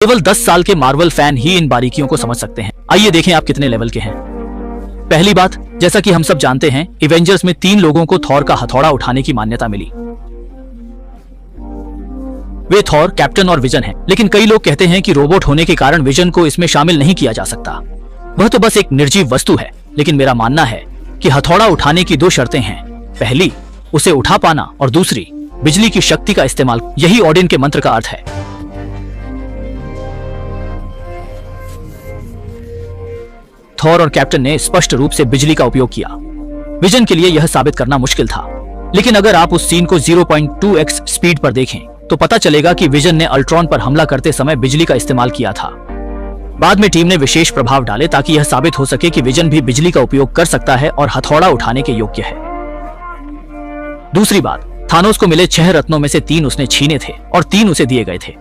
केवल 10 साल के मार्वल फैन ही इन बारीकियों को समझ सकते हैं। आइए देखें आप कितने लेवल के हैं। पहली बात, जैसा कि हम सब जानते हैं, एवेंजर्स में 3 लोगों को थॉर का हथौड़ा उठाने की मान्यता मिली। वे थॉर, कैप्टन और विजन हैं। लेकिन कई लोग कहते हैं कि रोबोट होने के कारण विजन को इसमें शामिल नहीं किया जा सकता, वह तो बस एक निर्जीव वस्तु है। लेकिन मेरा मानना है कि हथौड़ा उठाने की 2 शर्तें हैं। पहली, उसे उठा पाना, और दूसरी, बिजली की शक्ति का इस्तेमाल। यही ओडिन के मंत्र का अर्थ है। थॉर और कैप्टन ने स्पष्ट रूप से बिजली का उपयोग किया। विजन के लिए यह साबित करना मुश्किल था, लेकिन अगर आप उस सीन को 0.2x स्पीड पर देखें तो पता चलेगा कि विजन ने अल्ट्रॉन पर हमला करते समय बिजली का इस्तेमाल किया था। बाद में टीम ने विशेष प्रभाव डाले ताकि यह साबित हो सके कि विजन भी बिजली का उपयोग कर सकता है और हथौड़ा उठाने के योग्य है। दूसरी बात, थानोस को मिले 6 रत्नों में से 3 उसने छीने थे और 3 उसे दिए गए थे।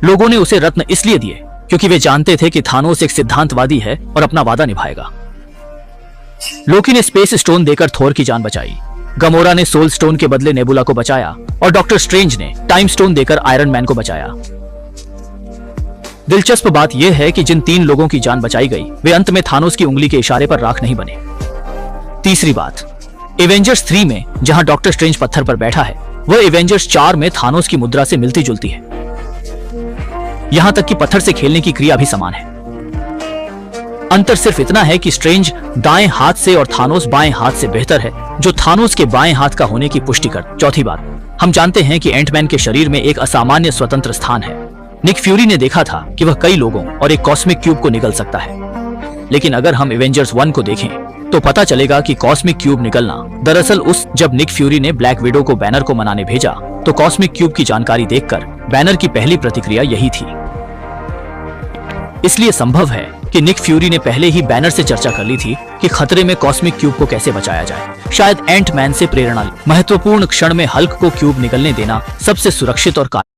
लोगों ने उसे रत्न इसलिए दिए क्योंकि वे जानते थे कि थानोस एक सिद्धांतवादी है और अपना वादा निभाएगा। लोकी ने स्पेस स्टोन देकर थोर की जान बचाई, गमोरा ने सोल स्टोन के बदले नेबुला को बचाया और डॉक्टर स्ट्रेंज ने टाइम स्टोन देकर आयरन मैन को बचाया। दिलचस्प बात यह है कि जिन 3 लोगों की जान बचाई गई वे अंत में थानोस की उंगली के इशारे पर राख नहीं बने। तीसरी बात, एवेंजर्स 3 में जहां डॉक्टर स्ट्रेंज पत्थर पर बैठा है, वह एवेंजर्स 4 में थानोस की मुद्रा से मिलती जुलती है। यहां तक कि पत्थर से खेलने की क्रिया भी समान है। अंतर सिर्फ इतना है कि स्ट्रेंज दाएं हाथ से और थानोस बाएं हाथ से बेहतर है, जो थानोस के बाएं हाथ का होने की पुष्टि कर। चौथी बात, हम जानते हैं कि एंटमैन के शरीर में एक असामान्य स्वतंत्र स्थान है। निक फ्यूरी ने देखा था कि वह कई लोगों और एक कॉस्मिक क्यूब को निगल सकता है। लेकिन अगर हम एवेंजर्स 1 को देखें तो पता चलेगा कि कॉस्मिक क्यूब निकलना दरअसल जब निक फ्यूरी ने ब्लैक विडो को बैनर को मनाने भेजा तो कॉस्मिक क्यूब की जानकारी देखकर बैनर की पहली प्रतिक्रिया यही थी। इसलिए संभव है कि निक फ्यूरी ने पहले ही बैनर से चर्चा कर ली थी कि खतरे में कॉस्मिक क्यूब को कैसे बचाया जाए। शायद एंटमैन से प्रेरणा ली। महत्वपूर्ण क्षण में हल्क को क्यूब निकलने देना सबसे सुरक्षित और